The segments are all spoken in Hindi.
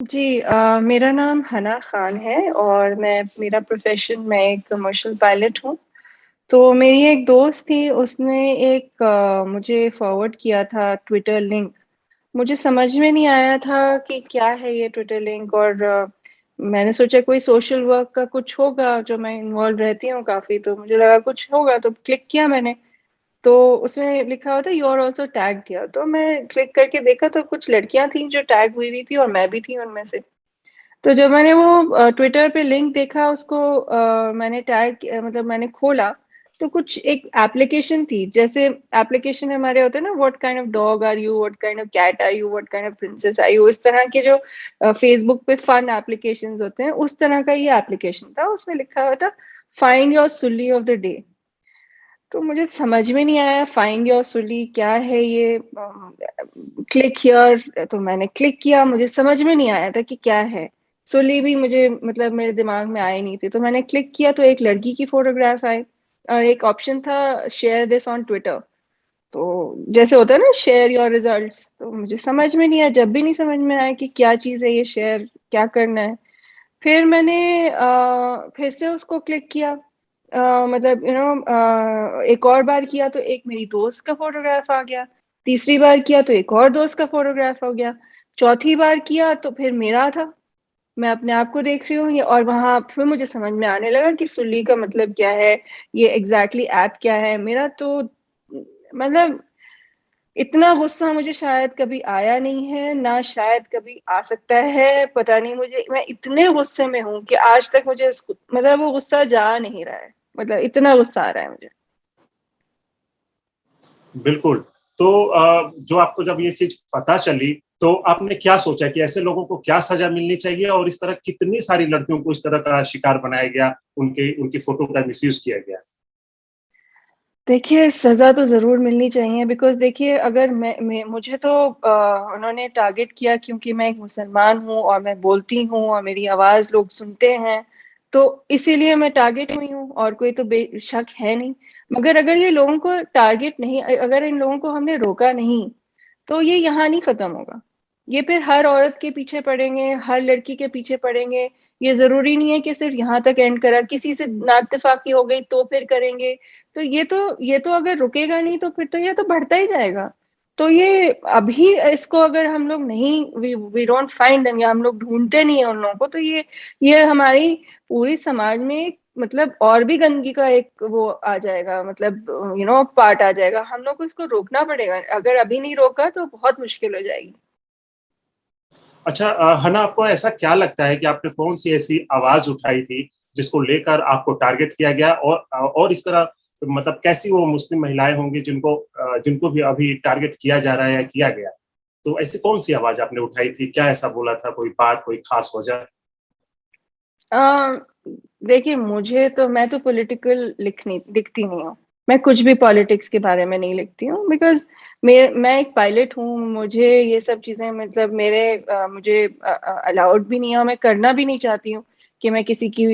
जी मेरा नाम हना खान है और मेरा प्रोफ़ेशन मैं एक कमर्शियल पायलट हूँ। तो मेरी एक दोस्त थी, उसने एक मुझे फ़ॉरवर्ड किया था ट्विटर लिंक। मुझे समझ में नहीं आया था कि क्या है ये ट्विटर लिंक और मैंने सोचा कोई सोशल वर्क का कुछ होगा, जो मैं इन्वॉल्व रहती हूँ काफ़ी, तो मुझे लगा कुछ होगा, तो क्लिक किया मैंने। तो उसमें लिखा हुआ था you are also tagged here, तो मैं क्लिक करके देखा तो कुछ लड़कियाँ थीं जो टैग हुई हुई थी और मैं भी थी उनमें से। तो जब मैंने वो ट्विटर पे लिंक देखा उसको मैंने मतलब मैंने खोला तो कुछ एक एप्लीकेशन थी, जैसे एप्लीकेशन हमारे होते हैं ना, what kind of dog are you, what kind of cat are you, what kind of princess are you, इस तरह के जो फेसबुक पे फन एप्लीकेशंस होते हैं, उस तरह का ये एप्लीकेशन था। उसमें लिखा हुआ था find your Sulli of the day. तो मुझे समझ में नहीं आया फाइंड योर सुली क्या है ये। क्लिक हियर, तो मैंने क्लिक किया, मुझे समझ में नहीं आया था कि क्या है। सुली भी मुझे मतलब मेरे दिमाग में आई नहीं थी, तो मैंने क्लिक किया तो एक लड़की की फोटोग्राफ आई और एक ऑप्शन था शेयर दिस ऑन ट्विटर। तो जैसे होता है ना शेयर योर रिजल्ट्स, तो मुझे समझ में नहीं आया, जब भी नहीं समझ में आया कि क्या चीज़ है ये, शेयर क्या करना है। फिर मैंने फिर से उसको क्लिक किया, मतलब एक और बार किया तो एक मेरी दोस्त का फोटोग्राफ आ गया, तीसरी बार किया तो एक और दोस्त का फोटोग्राफ हो गया, चौथी बार किया तो फिर मेरा था। मैं अपने आप को देख रही हूँ ये, और वहां फिर मुझे समझ में आने लगा कि सुल्ली का मतलब क्या है, ये एग्जैक्टली ऐप क्या है। मेरा तो मतलब इतना गुस्सा मुझे शायद कभी आया नहीं है, ना शायद कभी आ सकता है, पता नहीं। मुझे मैं इतने गुस्से में हूँ कि आज तक मुझे मतलब वो गुस्सा जा नहीं रहा है, मतलब इतना गुस्सा आ रहा है मुझे। बिल्कुल। तो जो आपको जब ये चीज़ पता चली, तो आपने क्या सोचा कि ऐसे लोगों को क्या सज़ा मिलनी चाहिए और इस तरह कितनी सारी लड़कियों को इस तरह का शिकार बनाया गया, उनकी फ़ोटो का मिसयूज़ किया गया? देखिए, सज़ा तो ज़रूर मिलनी चाहिए, बिकॉज़ देखिए अगर मैं मुझे तो उन्होंने टारगेट किया क्योंकि मैं एक मुसलमान हूँ और मैं बोलती हूँ और मेरी आवाज़ लोग सुनते हैं, तो इसीलिए मैं टारगेट हुई हूँ और कोई तो बेशक है नहीं। मगर अगर ये लोगों को टारगेट नहीं अगर इन लोगों को हमने रोका नहीं, तो ये यहाँ नहीं खत्म होगा। ये फिर हर औरत के पीछे पड़ेंगे, हर लड़की के पीछे पड़ेंगे। ये ज़रूरी नहीं है कि सिर्फ़ यहाँ तक एंड करा, किसी से नाइत्तेफ़ाक़ी हो गई तो फिर करेंगे। तो ये तो अगर रुकेगा नहीं तो फिर तो ये तो बढ़ता ही जाएगा। तो ये अभी इसको अगर हम लोग नहीं वी डोंट फाइंड देम, या हम लोग ढूँढते नहीं हैं उन लोगों को, तो ये हमारी पूरी समाज में मतलब और भी गंदगी का एक वो आ जाएगा, मतलब पार्ट आ जाएगा। हम लोग को इसको रोकना पड़ेगा। अगर अभी नहीं रोका तो बहुत मुश्किल हो जाएगी। अच्छा, हना, आपको ऐसा क्या लगता है कि आपने कौन-सी ऐसी आवाज़ उठाई थी, जिसको लेकर आपको टारगेट किया गया और इस तरह मतलब कैसी वो मुस्लिम महिलाएँ होंगी जिनको भी अभी टारगेट किया जा रहा है या किया गया? तो ऐसी कौन-सी आवाज़ आपने उठाई थी? क्या ऐसा बोला था? कोई बात, कोई खास वजह? अ, देखिए मुझे तो मैं तो पॉलिटिकल लिखनी दिखती नहीं हूँ। मैं कुछ भी पॉलिटिक्स के बारे में नहीं लिखती हूँ, बिकॉज़ मैं एक पायलट हूँ। मुझे ये सब चीज़ें मतलब मुझे अलाउड भी नहीं है और मैं करना भी नहीं चाहती हूँ कि मैं किसी की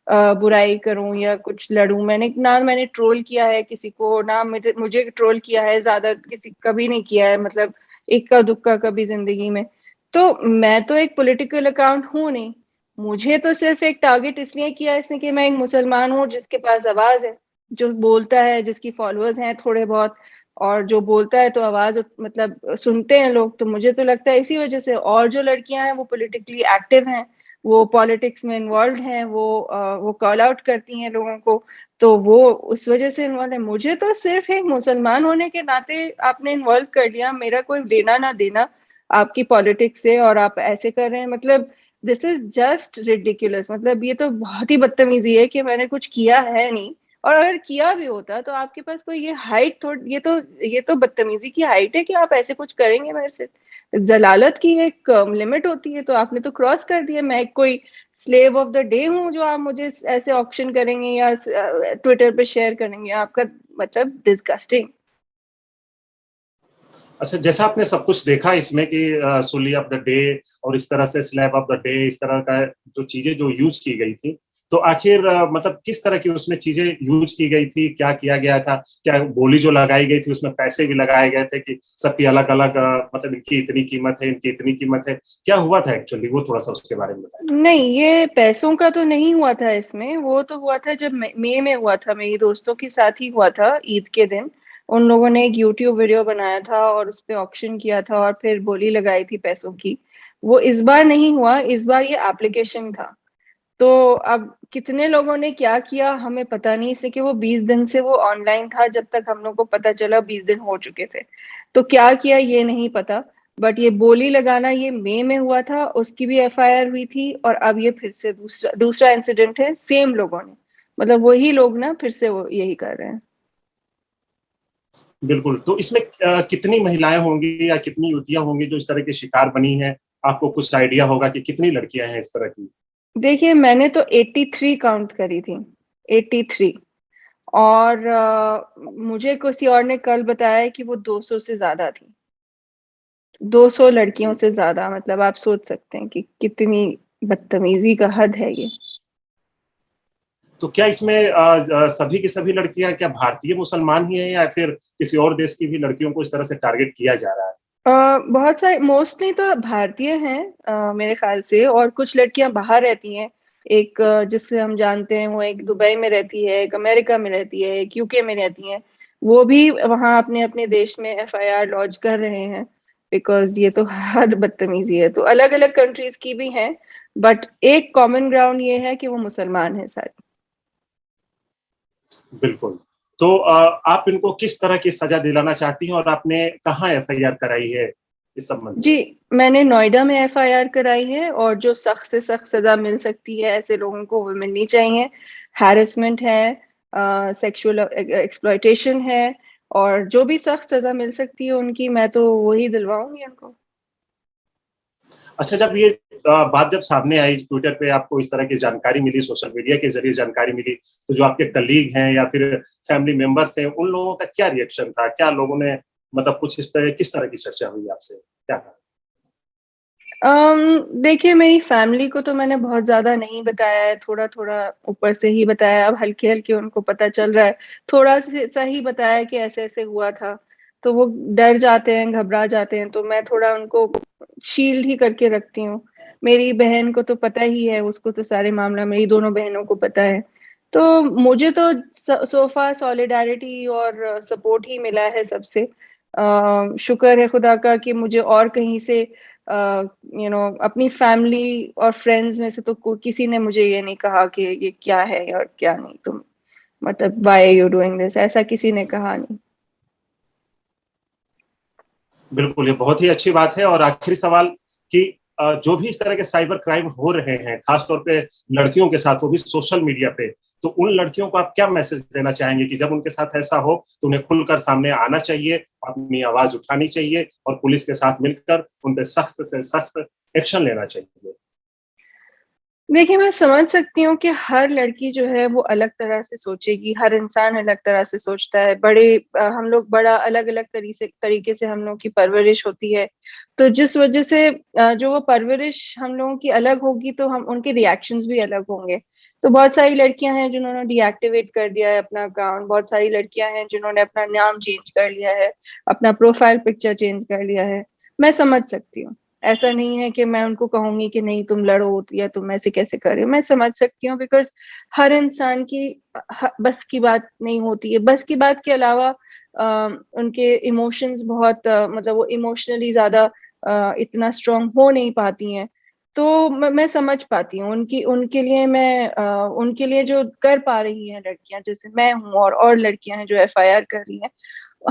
बुराई करूँ या कुछ लड़ूँ। मैंने ट्रोल किया है किसी को, ना मुझे ट्रोल किया है ज़्यादा, किसी कभी नहीं किया है, मतलब इक्का-दुक्का कभी ज़िंदगी में। तो मैं तो एक पॉलिटिकल अकाउंट हूँ नहीं। मुझे तो सिर्फ एक टारगेट इसलिए किया इसने कि मैं एक मुसलमान हूँ जिसके पास आवाज़ है, जो बोलता है, जिसकी फॉलोअर्स हैं थोड़े बहुत, और जो बोलता है तो मतलब सुनते हैं लोग। तो मुझे तो लगता है इसी वजह से। और जो लड़कियां हैं वो पॉलिटिकली एक्टिव हैं, वो पॉलिटिक्स में इन्वॉल्व हैं, वो कॉल आउट करती हैं लोगों को, तो वो उस वजह से इन्वॉल्व है। मुझे तो सिर्फ एक मुसलमान होने के नाते आपने इन्वॉल्व कर लिया, मेरा कोई लेना ना देना आपकी पॉलिटिक्स से, और आप ऐसे कर रहे हैं, मतलब दिस इज जस्ट रिडिकुलस। मतलब ये तो बहुत ही बदतमीजी है कि मैंने कुछ किया है नहीं, और अगर किया भी होता तो आपके पास कोई ये हाइट थोड़ी, ये तो बदतमीजी की हाइट है कि आप ऐसे कुछ करेंगे मेरे से। जलालत की एक लिमिट होती है, तो आपने तो क्रॉस कर दिया। मैं कोई स्लेव ऑफ द डे हूँ जो आप मुझे ऐसे ऑक्शन करेंगे या ट्विटर पे शेयर करेंगे? आपका मतलब डिस्गस्टिंग। अच्छा, जैसा आपने सब कुछ देखा इसमें कि सुली ऑफ द डे और इस तरह से स्लैब ऑफ द डे, इस तरह का जो चीज़ें जो यूज़ की गई थी, तो आखिर मतलब किस तरह की उसमें चीजें यूज की गई थी, क्या किया गया था, क्या बोली जो लगाई गई थी उसमें पैसे भी लगाए गए थे कि सबकी अलग अलग मतलब इनकी इतनी कीमत है, इनकी इतनी कीमत है, क्या हुआ था एक्चुअली, वो थोड़ा सा उसके बारे में बताएं। नहीं, ये पैसों का तो नहीं हुआ था इसमें। वो तो हुआ था जब मई में हुआ था, मेरी दोस्तों के साथ ही हुआ था, ईद के दिन। उन लोगों ने एक यूट्यूब वीडियो बनाया था और उस पे ऑक्शन किया था और फिर बोली लगाई थी पैसों की। वो इस बार नहीं हुआ, इस बार ये एप्लीकेशन था। तो अब कितने लोगों ने क्या किया हमें पता नहीं, इससे कि वो 20 दिन से वो ऑनलाइन था, जब तक हम लोग को पता चला 20 दिन हो चुके थे। तो क्या किया ये नहीं पता। बट ये बोली लगाना ये मई में हुआ था, उसकी भी एफआईआर हुई थी, और अब ये फिर से दूसरा दूसरा इंसिडेंट है, सेम लोगों ने, मतलब वही लोग ना फिर से वो यही कर रहे हैं। बिल्कुल, तो इसमें कितनी महिलाएं होंगी या कितनी युवतियां होंगी जो इस तरह के शिकार बनी हैं? आपको कुछ आइडिया होगा कि कितनी लड़कियां हैं इस तरह की? देखिए, मैंने तो 83 काउंट करी थी, 83। और मुझे किसी और ने कल बताया कि वो 200 से ज्यादा थी, 200 लड़कियों से ज्यादा। मतलब आप सोच सकते हैं कि कितनी बदतमीजी का हद है ये। तो क्या इसमें सभी की सभी लड़कियां क्या भारतीय मुसलमान ही हैं या फिर किसी और देश की भी लड़कियों को इस तरह से टारगेट किया जा रहा है? बहुत सारे, मोस्टली तो भारतीय हैं मेरे ख्याल से, और कुछ लड़कियां बाहर रहती हैं। एक जिससे हम जानते हैं, वो एक दुबई में रहती है, एक अमेरिका में रहती है, एक यूके में रहती है। वो भी वहाँ अपने अपने देश में एफआईआर लॉन्च कर रहे हैं, बिकॉज ये तो हद बदतमीजी है। तो अलग अलग कंट्रीज की भी हैं, बट एक कॉमन ग्राउंड ये है कि वो मुसलमान है सारे। बिल्कुल। तो आप इनको किस तरह की सजा दिलाना चाहती हैं और आपने कहाँ एफआईआर कराई है इस संबंध जी, में? मैंने नोएडा में एफआईआर कराई है, और जो सख्त से सख्त सजा मिल सकती है ऐसे लोगों को वो मिलनी चाहिए। हैरेसमेंट है, सेक्सुअल एक्सप्लॉयटेशन है, और जो भी सख्त सजा मिल सकती है उनकी, मैं तो वही दिलवाऊंगी उनको। अच्छा, जब ये बात जब सामने आई, ट्विटर पे आपको इस तरह की जानकारी मिली, सोशल मीडिया के जरिए जानकारी मिली, तो जो आपके कलीग हैं या फिर फैमिली मेंबर्स हैं, उन लोगों का क्या रिएक्शन था? क्या लोगों ने मतलब कुछ इस पे किस तरह की चर्चा हुई आपसे? क्या कहा? देखिए, मेरी फैमिली को तो मैंने बहुत ज्यादा नहीं बताया है, थोड़ा थोड़ा ऊपर से ही बताया। अब हल्के हल्के उनको पता चल रहा है, थोड़ा सा ही बताया कि ऐसे ऐसे हुआ था। तो वो डर जाते हैं, घबरा जाते हैं, तो मैं थोड़ा उनको शील्ड ही करके रखती हूँ। मेरी बहन को तो पता ही है, उसको तो सारे मामला, मेरी दोनों बहनों को पता है। तो मुझे तो सोफा सॉलिडारिटी और सपोर्ट ही मिला है सबसे। शुक्र है खुदा का कि मुझे और कहीं से, अपनी फैमिली और फ्रेंड्स में से तो किसी ने मुझे ये नहीं कहा कि ये क्या है और क्या नहीं, तुम मतलब व्हाई यू डूइंग दिस, ऐसा किसी ने कहा नहीं। बिल्कुल, ये बहुत ही अच्छी बात है। और आखिरी सवाल कि जो भी इस तरह के साइबर क्राइम हो रहे हैं, खासतौर पे लड़कियों के साथ, वो भी सोशल मीडिया पे, तो उन लड़कियों को आप क्या मैसेज देना चाहेंगे कि जब उनके साथ ऐसा हो तो उन्हें खुलकर सामने आना चाहिए, अपनी आवाज उठानी चाहिए और पुलिस के साथ मिलकर उन पे सख्त से सख्त एक्शन लेना चाहिए? देखिए, मैं समझ सकती हूँ कि हर लड़की जो है वो अलग तरह से सोचेगी, हर इंसान अलग तरह से सोचता है। हम लोग बड़ा अलग अलग तरीके से हम लोग की परवरिश होती है। तो जिस वजह से जो वो परवरिश हम लोगों की अलग होगी, तो हम उनके रिएक्शंस भी अलग होंगे। तो बहुत सारी लड़कियां हैं जिन्होंने डीएक्टिवेट कर दिया है अपना अकाउंट, बहुत सारी लड़कियां हैं जिन्होंने अपना नाम चेंज कर लिया है, अपना प्रोफाइल पिक्चर चेंज कर लिया है। मैं समझ सकती हूँ। ऐसा नहीं है कि मैं उनको कहूंगी कि नहीं तुम लड़ो या तुम ऐसे कैसे कर रहे हो। मैं समझ सकती हूँ, बिकॉज हर इंसान की बस की बात नहीं होती है। बस की बात के अलावा उनके इमोशंस बहुत, मतलब वो इमोशनली ज्यादा इतना स्ट्रांग हो नहीं पाती हैं। तो मैं समझ पाती हूँ उनकी, उनके लिए मैं, उनके लिए जो कर पा रही हैं लड़कियां, जैसे मैं हूँ और लड़कियां हैं जो एफआईआर कर रही हैं,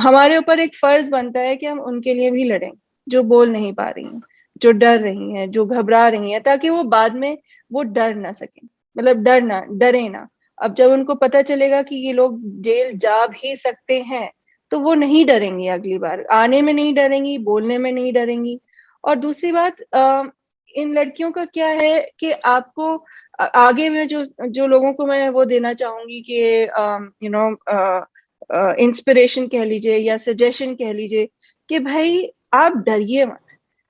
हमारे ऊपर एक फर्ज बनता है कि हम उनके लिए भी लड़ें, जो बोल नहीं पा रही हैं, जो डर रही हैं, जो घबरा रही हैं, ताकि वो बाद में वो डर ना सकें, मतलब डरे ना। अब जब उनको पता चलेगा कि ये लोग जेल जा भी सकते हैं, तो वो नहीं डरेंगी, अगली बार आने में नहीं डरेंगी, बोलने में नहीं डरेंगी। और दूसरी बात, इन लड़कियों का क्या है कि आपको आगे में जो जो लोगों को मैं वो देना चाहूंगी कि यू नो इंस्पिरेशन कह लीजिए या सजेशन कह लीजिए, कि भाई आप डरिए मत।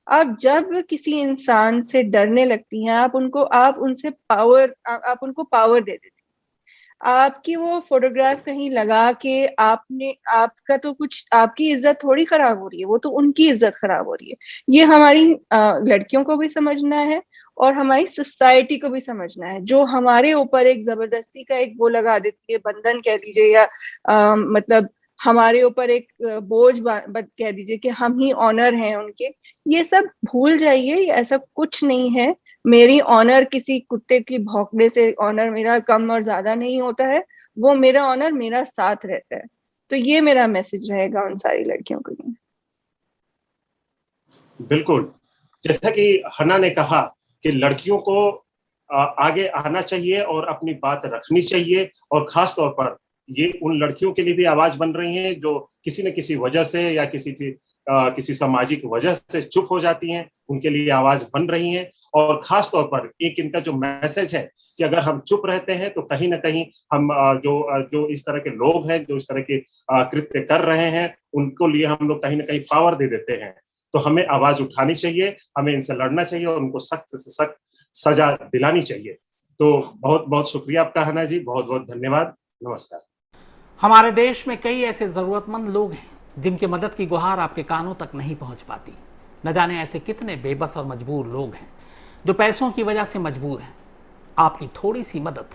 आप जब किसी इंसान से डरने लगती हैं, आप उनसे आप उनको पावर दे देती हैं। आपकी वो फोटोग्राफ कहीं लगा के आपने आपका तो कुछ, आपकी इज्जत थोड़ी खराब हो रही है, वो तो उनकी इज्जत खराब हो रही है। ये हमारी लड़कियों को भी समझना है और हमारी सोसाइटी को भी समझना है, जो हमारे ऊपर एक जबरदस्ती का एक वो लगा देती है, बंधन कह लीजिए, या मतलब हमारे ऊपर एक बोझ कह दीजिए कि हम ही ऑनर हैं उनके। ये सब भूल जाइए, ऐसा कुछ नहीं है। मेरी ऑनर किसी कुत्ते की भौंकने से ऑनर मेरा कम और ज्यादा नहीं होता है। वो मेरा ऑनर मेरा साथ रहता है। तो ये मेरा मैसेज रहेगा उन सारी लड़कियों के लिए। बिल्कुल, जैसा कि हना ने कहा कि लड़कियों को आगे आना चाहिए और अपनी बात रखनी चाहिए, और खास तौर पर ये उन लड़कियों के लिए भी आवाज बन रही हैं जो किसी न किसी वजह से या किसी सामाजिक वजह से चुप हो जाती हैं, उनके लिए आवाज बन रही हैं। और खास तौर पर एक इनका जो मैसेज है कि अगर हम चुप रहते हैं तो कहीं ना कहीं हम जो इस तरह के लोग हैं, जो इस तरह के कृत्य कर रहे हैं, उनको लिए हम लोग कहीं ना कहीं पावर दे देते हैं। तो हमें आवाज उठानी चाहिए, हमें इनसे लड़ना चाहिए और उनको सख्त से सख्त सजा दिलानी चाहिए। तो बहुत बहुत शुक्रिया आपका हना जी, बहुत बहुत धन्यवाद। नमस्कार। हमारे देश में कई ऐसे जरूरतमंद लोग हैं जिनकी मदद की गुहार आपके कानों तक नहीं पहुंच पाती। न जाने ऐसे कितने बेबस और मजबूर लोग हैं जो पैसों की वजह से मजबूर हैं। आपकी थोड़ी सी मदद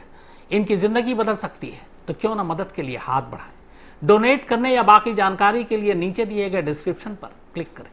इनकी जिंदगी बदल सकती है, तो क्यों ना मदद के लिए हाथ बढ़ाएं। डोनेट करने या बाकी जानकारी के लिए नीचे दिए गए डिस्क्रिप्शन पर क्लिक करें।